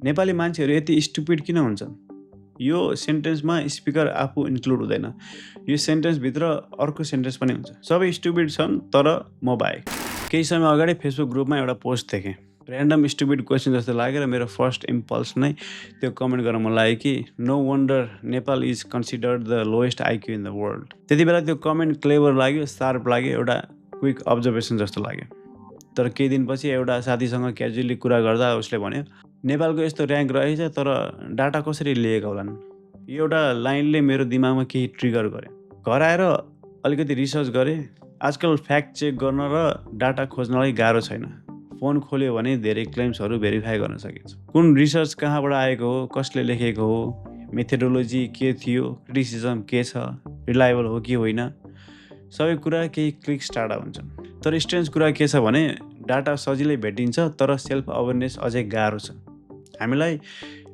नेपाली मान्छेहरू यति स्टुपिड किन हुन्छन्? यो सेन्टेन्समा स्पिकर आफू इन्क्लुड हुँदैन। यो सेन्टेन्सभित्र अर्को सेन्टेन्स पनि हुन्छ। सबै स्टुपिड छन् तर म बाहेक। केही समय अगाडि फेसबुक ग्रुपमा एउटा पोस्ट देखेँ। ऱ्यान्डम स्टुपिड क्वेसन जस्तो लागेर मेरो फर्स्ट इम्पल्स नै त्यो कमेन्ट गर्न मन लाग्यो कि no wonder Nepal is considered the lowest IQ in the world. त्यति बेला त्यो कमेन्ट क्लेभर लाग्यो, शार्प लाग्यो, एउटा क्विक अब्जर्भेसन जस्तो लाग्यो। तर केही दिनपछि एउटा साथीसँग क्याजुअली कुरा गर्दा उसले भन्यो नेपालको यस्तो र्याङ्क रहेछ तर डाटा कसरी लिएका होलान्। यो एउटा लाइनले मेरो दिमागमा केही ट्रिगर गर्यो। घर आएर अलिकति रिसर्च गरेँ। आजकल फ्याक्ट चेक गर्न र डाटा खोज्नलाई गाह्रो छैन। फोन खोल्यो भने धेरै क्लेम्सहरू भेरिफाई गर्न सकिन्छ। कुन रिसर्च कहाँबाट आएको हो, कसले लेखेको हो, मेथोडोलोजी के थियो, क्रिटिसिजम के छ, रिलायबल हो कि होइन, सबै कुरा केही क्लिक्स टाढा हुन्छन्। तर स्ट्रेन्ज कुरा के छ भने डाटा सजिलै भेटिन्छ तर सेल्फ अवेरनेस अझै गाह्रो छ। हामीलाई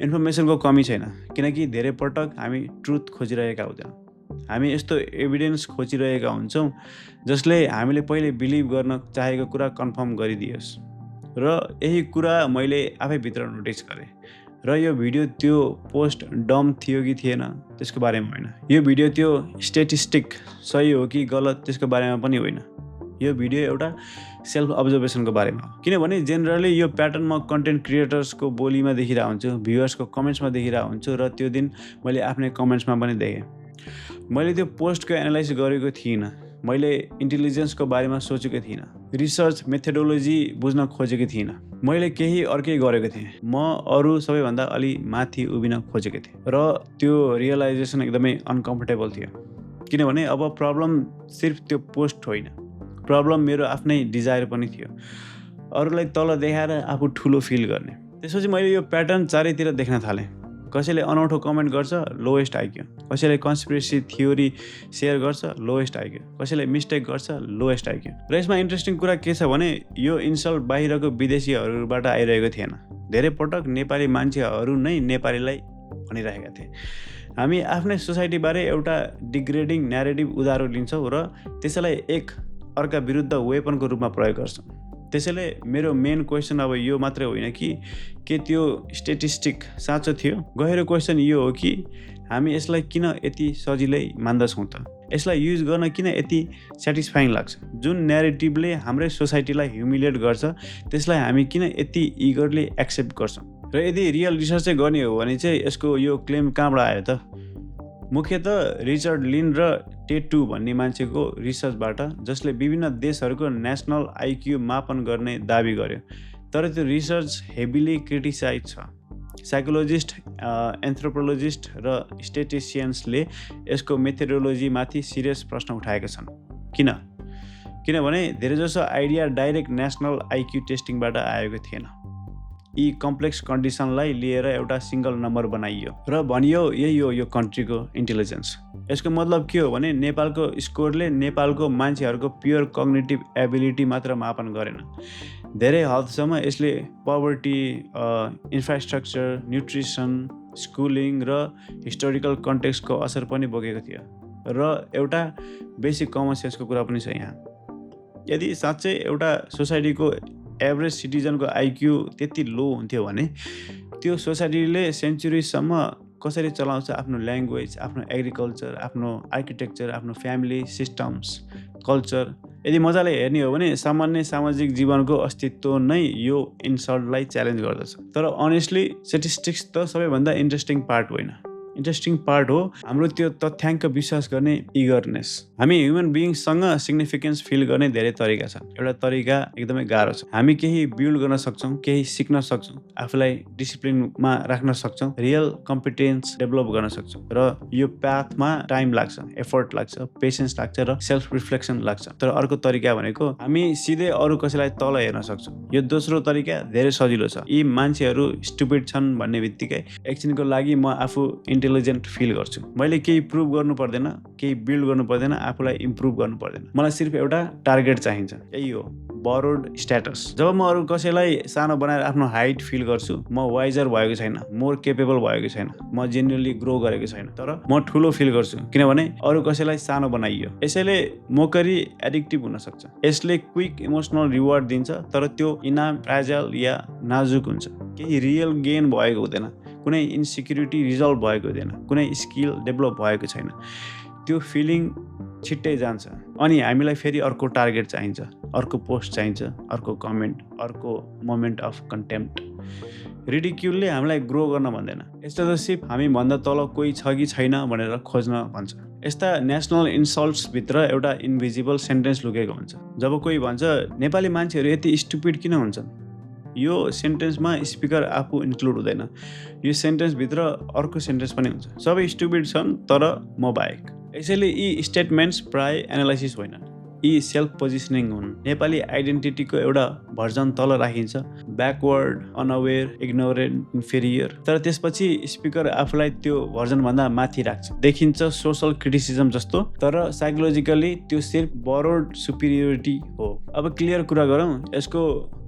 इन्फर्मेसनको कमी छैन किनकि धेरै पटक हामी ट्रुथ खोजिरहेका हुँदैनौँ। हामी यस्तो एभिडेन्स खोजिरहेका हुन्छौँ जसले हामीले पहिले बिलिभ गर्न चाहेको कुरा कन्फर्म गरिदियोस्। र यही कुरा मैले आफैभित्र नोटिस गरेँ। र यो भिडियो त्यो पोस्ट डम थियो कि थिएन त्यसको बारेमा होइन। यो भिडियो त्यो स्ट्याटिस्टिक सही हो कि गलत त्यसको बारेमा पनि होइन। यो भिडियो एउटा सेल्फ अब्जर्भेसनको बारेमा हो। किनभने जेनरली यो प्याटर्न म कन्टेन्ट क्रिएटर्सको बोलीमा देखिरहेको हुन्छु, भ्युअर्सको कमेन्ट्समा देखिरहेको हुन्छु र त्यो दिन मैले आफ्नै कमेन्ट्समा पनि देखेँ। मैले त्यो पोस्टको एनालाइज गरेको थिइनँ। मैले इन्टेलिजेन्सको बारेमा सोचेको थिइनँ। रिसर्च मेथोडोलोजी बुझ्न खोजेको थिइनँ। मैले केही अर्कै गरेको थिएँ। म अरू सबैभन्दा अलि माथि उभिन खोजेको थिएँ र त्यो रियलाइजेसन एकदमै अनकम्फर्टेबल थियो। किनभने अब प्रब्लम सिर्फ त्यो पोस्ट होइन, प्रब्लम मेरो आफ्नै डिजायर पनि थियो। अरूलाई तल देखाएर आफू ठुलो फिल गर्ने। त्यसपछि मैले यो प्याटर्न चारैतिर देख्न थालेँ। कसैले अनौठो कमेन्ट गर्छ, लोएस्ट आइक्यू। कसैले कन्स्पिरेसी थ्योरी सेयर गर्छ, लोएस्ट आइक्यू। कसैले मिस्टेक गर्छ, लोएस्ट आइक्यू। र यसमा इन्ट्रेस्टिङ कुरा के छ भने यो इन्सल्ट बाहिरको विदेशीहरूबाट आइरहेको थिएन। धेरै पटक नेपाली मान्छेहरू नै नेपालीलाई भनिरहेका थिए। हामी आफ्नै सोसाइटीबारे एउटा डिग्रेडिङ न्यारेटिभ उधारो लिन्छौँ र त्यसैलाई एक अर्का विरुद्ध वेपनको रूपमा प्रयोग गर्छौँ। त्यसैले मेरो मेन क्वेसन अब यो मात्रै होइन कि के त्यो स्ट्याटिस्टिक साँचो थियो। गहिरो क्वेसन यो हो कि हामी यसलाई किन यति सजिलै मान्दछौँ त? यसलाई युज गर्न किन यति सेटिस्फाइङ लाग्छ? जुन न्यारेटिभले हाम्रै सोसाइटीलाई ह्युमिलिएट गर्छ त्यसलाई हामी किन यति इगरली एक्सेप्ट गर्छौँ? र यदि रियल रिसर्चै गर्ने हो भने चाहिँ यसको यो क्लेम कहाँबाट आयो त? मुख्यतः रिचर्ड लिन र टेटु भन्ने मान्छेको रिसर्चबाट, जसले विभिन्न देशहरूको नेसनल आइक्यू मापन गर्ने दाबी गर्यो। तर त्यो रिसर्च हेभिली क्रिटिसाइज छ। साइकोलोजिस्ट, एन्थ्रोपोलोजिस्ट र स्ट्याटिस्टियन्सले यसको मेथोडोलोजीमाथि सिरियस प्रश्न उठाएका छन्। किनभने धेरैजसो आइडिया डाइरेक्ट नेसनल आइक्यू टेस्टिङबाट आएको थिएन। यी कम्प्लेक्स कन्डिसनलाई लिएर एउटा सिङ्गल नम्बर बनाइयो र भनियो यही हो यो कन्ट्रीको इन्टेलिजेन्स। यसको मतलब के हो भने नेपालको स्कोरले नेपालको मान्छेहरूको प्योर कग्निटिभ एबिलिटी मात्र मापन गरेन। धेरै हदसम्म यसले पोभर्टी, इन्फ्रास्ट्रक्चर, न्युट्रिसन, स्कुलिङ र हिस्टोरिकल कन्टेक्स्टको असर पनि बोकेको थियो। र एउटा बेसिक कमन सेन्सको कुरा पनि छ यहाँ। यदि साँच्चै एउटा सोसाइटीको एभरेज सिटिजनको आइक्यू त्यति लो हुन्थ्यो भने त्यो सोसाइटीले सेन्चुरीसम्म कसरी चलाउँछ आफ्नो ल्याङ्ग्वेज, आफ्नो एग्रिकल्चर, आफ्नो आर्किटेक्चर, आफ्नो फ्यामिली सिस्टम्स, कल्चर, यदि मजाले हेर्ने हो भने सामान्य सामाजिक जीवनको अस्तित्व नै यो इन्सल्टलाई च्यालेन्ज गर्दछ। तर अनेस्टली स्ट्याटिस्टिक्स त सबैभन्दा इन्ट्रेस्टिङ पार्ट होइन। इन्ट्रेस्टिङ पार्ट हो हाम्रो त्यो तथ्याङ्क विश्वास गर्ने इगरनेस। हामी ह्युमन बिइङसँग सिग्निफिकेन्स फिल गर्ने धेरै तरिका छन्। एउटा तरिका एकदमै गाह्रो छ। हामी केही बिल्ड गर्न सक्छौँ, केही सिक्न सक्छौँ, आफूलाई डिसिप्लिनमा राख्न सक्छौँ, रियल कम्पिटेन्स डेभलप गर्न सक्छौँ। र यो पाथमा टाइम लाग्छ, एफर्ट लाग्छ, पेसेन्स लाग्छ र सेल्फ रिफ्लेक्सन लाग्छ। तर अर्को तरिका भनेको हामी सिधै अरू कसैलाई तल हेर्न सक्छौँ। यो दोस्रो तरिका धेरै सजिलो छ। यी मान्छेहरू स्टुपिड छन् भन्ने बित्तिकै एकछिनको लागि म आफू इन्टेलिजेन्ट फिल गर्छु। मैले केही प्रुभ गर्नु पर्दैन, केही बिल्ड गर्नु पर्दैन, आफूलाई इम्प्रुभ गर्नु पर्दैन। मलाई सिर्फ एउटा टार्गेट चाहिन्छ, यही हो बरोड स्ट्याटस। जब म अरू कसैलाई सानो बनाएर आफ्नो हाइट फिल गर्छु, म वाइजर भएको छैन, मोर केपेबल भएको छैन, म जेन्युनली ग्रो गरेको छैन, तर म ठुलो फिल गर्छु किनभने अरू कसैलाई सानो बनाइयो। यसैले मोकरी एडिक्टिभ हुन सक्छ। यसले क्विक इमोसनल रिवार्ड दिन्छ, तर त्यो इनाम फ्रेजाइल या नाजुक हुन्छ। केही रियल गेन भएको हुँदैन, कुनै इन्सिक्युरिटी रिजल्भ भएको हुँदैन, कुनै स्किल डेभलप भएको छैन। त्यो फिलिङ छिट्टै जान्छ अनि हामीलाई फेरि अर्को टार्गेट चाहिन्छ, अर्को पोस्ट चाहिन्छ, अर्को कमेन्ट, अर्को मोमेन्ट अफ कन्टेम्प्ट। रिडिक्युलले हामीलाई ग्रो गर्न भन्दैन, यस्तो त सिर्फ हामीभन्दा तल कोही छ कि छैन भनेर खोज्न भन्छ। यस्ता नेसनल इन्सल्ट्सभित्र एउटा इन्भिजिबल सेन्टेन्स लुकेको हुन्छ। जब कोही भन्छ नेपाली मान्छेहरू यति स्टुपिड किन हुन्छन्, यो सेन्टेन्समा स्पिकर आफू इन्क्लुड हुँदैन। यो सेन्टेन्सभित्र अर्को सेन्टेन्स पनि हुन्छ, सबै स्टुपिड छन् तर म बाहेक। यसैले यी स्टेटमेन्ट्स प्राय एनालाइसिस होइनन्, यी सेल्फ पोजिसनिङ हुन्। नेपाली आइडेन्टिटीको एउटा भर्जन तल राखिन्छ, ब्याकवर्ड, अनअवेयर, इग्नोरेन्ट, इन्फेरियर। तर त्यसपछि स्पिकर आफूलाई त्यो भर्जनभन्दा माथि राख्छ। देखिन्छ सोसल क्रिटिसिजम जस्तो, तर साइकोलोजिकली त्यो सिर्फ बरोड सुपिरियोरिटी हो। अब क्लियर कुरा गरौँ, यसको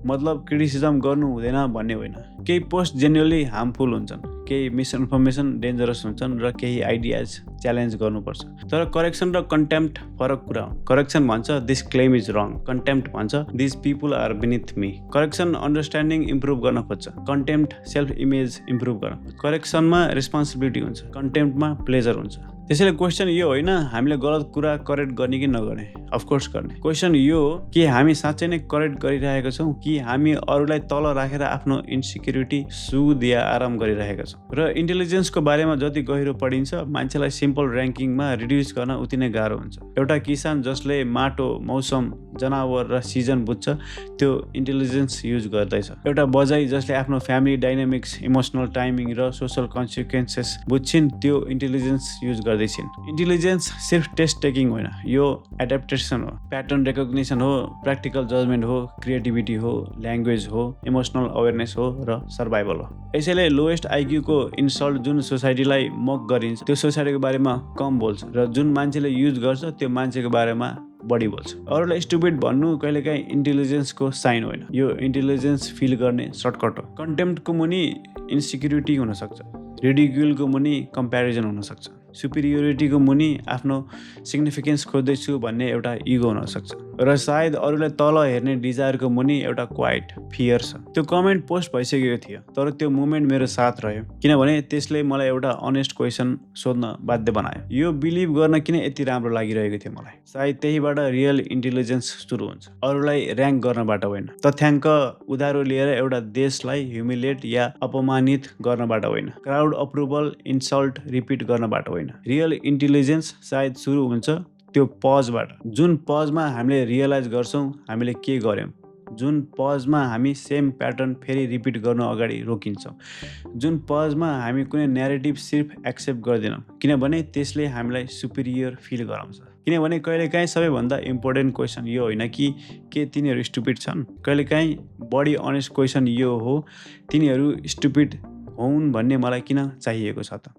मतलब क्रिटिसिजम गर्नु हुँदैन भन्ने होइन। केही पोस्ट जेन्युअली हार्मफुल हुन्छन्, केही मिसइन्फर्मेसन डेन्जरस हुन्छन् र केही आइडियाज च्यालेन्ज गर्नुपर्छ। तर करेक्सन र कन्टेम्प्ट फरक कुरा हो। करेक्सन भन्छ this claim is wrong, contempt भन्छ this people are beneath me. Correction understanding improve गर्न खोज्छ, कन्टेम्प्ट सेल्फ इमेज इम्प्रुभ गर्न। करेक्सनमा रेस्पोन्सिबिलिटी हुन्छ, कन्टेम्प्टमा प्लेजर हुन्छ। त्यसैले क्वेसन यो होइन हामीले गलत कुरा करेक्ट गर्ने कि नगर्ने, अफकोर्स गर्ने। क्वेसन यो हो कि हामी साँच्चै नै करेक्ट गरिरहेका छौँ कि हामी अरूलाई तल राखेर आफ्नो इन्सिक्युरिटी सुध या आराम गरिरहेका छौँ। र इन्टेलिजेन्सको बारेमा जति गहिरो पढिन्छ, मान्छेलाई सिम्पल ऱ्याङ्किङमा रिड्युस गर्न उति नै गाह्रो हुन्छ। एउटा किसान जसले माटो, मौसम, जनावर र सिजन बुझ्छ, त्यो इन्टेलिजेन्स युज गर्दैछ। एउटा बजाइ जसले आफ्नो फ्यामिली डाइनामिक्स, इमोसनल टाइमिङ र सोसल कन्सिक्वेन्सेस बुझ्छिन्, त्यो इन्टेलिजेन्स युज गर्दैछिन्। इन्टेलिजेन्स सिर्फ टेस्ट टेकिङ होइन, यो एडाप्टेसन हो, प्याटर्न रेकग्निसन हो, प्र्याक्टिकल जजमेन्ट हो, क्रिएटिभिटी हो, ल्याङ्ग्वेज हो, इमोसनल अवेरनेस हो र सर्भाइभल हो। यसैले लोएस्ट आइक्यूको इन्सल्ट जुन सोसाइटीलाई मक गरिन्छ, त्यो सोसाइटीको बारेमा कम बोल्छ र जुन मान्छेले युज गर्छ त्यो मान्छेको बारेमा बढी बोल्छ। अरूलाई स्टुपिड भन्नु कहिलेकाहीँ इन्टेलिजेन्सको साइन होइन, यो इन्टेलिजेन्स फिल गर्ने सर्टकट हो। कन्टेम्प्टको मुनि इन्सिक्युरिटी हुनसक्छ, रिडिक्युलको मुनि कम्प्यारिजन हुनसक्छ, सुपिरियोरिटीको मुनि आफ्नो सिग्निफिकेन्स खोज्दैछु भन्ने एउटा इगो हुनसक्छ, र सायद अरूलाई तल हेर्ने डिजायरको मुनि एउटा क्वाइट फियर छ। त्यो कमेन्ट पोस्ट भइसकेको थियो, तर त्यो मुमेन्ट मेरो साथ रह्यो किनभने त्यसले मलाई एउटा अनेस्ट क्वेसन सोध्न बाध्य बनायो। यो बिलिभ गर्न किन यति राम्रो लागिरहेको थियो मलाई? सायद त्यहीबाट रियल इन्टेलिजेन्स सुरु हुन्छ, अरूलाई र्याङ्क गर्नबाट होइन, तथ्याङ्क उधारो लिएर एउटा देशलाई ह्युमिलेट या अपमानित गर्नबाट होइन, क्राउड अप्रुभल इन्सल्ट रिपिट गर्नबाट होइन। रियल इन्टेलिजेन्स सायद सुरु हुन्छ त्यो पजबाट, जुन पजमा हामीले रियलाइज गर्छौँ हामीले के गर्यौँ, जुन पजमा हामी सेम प्याटर्न फेरि रिपिट गर्नु अगाडि रोकिन्छौँ, जुन पजमा हामी कुनै न्यारेटिभ सिर्फ एक्सेप्ट गर्दैनौँ किनभने त्यसले हामीलाई सुपिरियर फिल गराउँछ। किनभने कहिलेकाहीँ सबैभन्दा इम्पोर्टेन्ट क्वेसन यो होइन कि के तिनीहरू स्टुपिड छन्, कहिलेकाहीँ बढी अनेस्ट क्वेसन यो हो तिनीहरू स्टुपिड हुन् भन्ने मलाई किन चाहिएको छ त।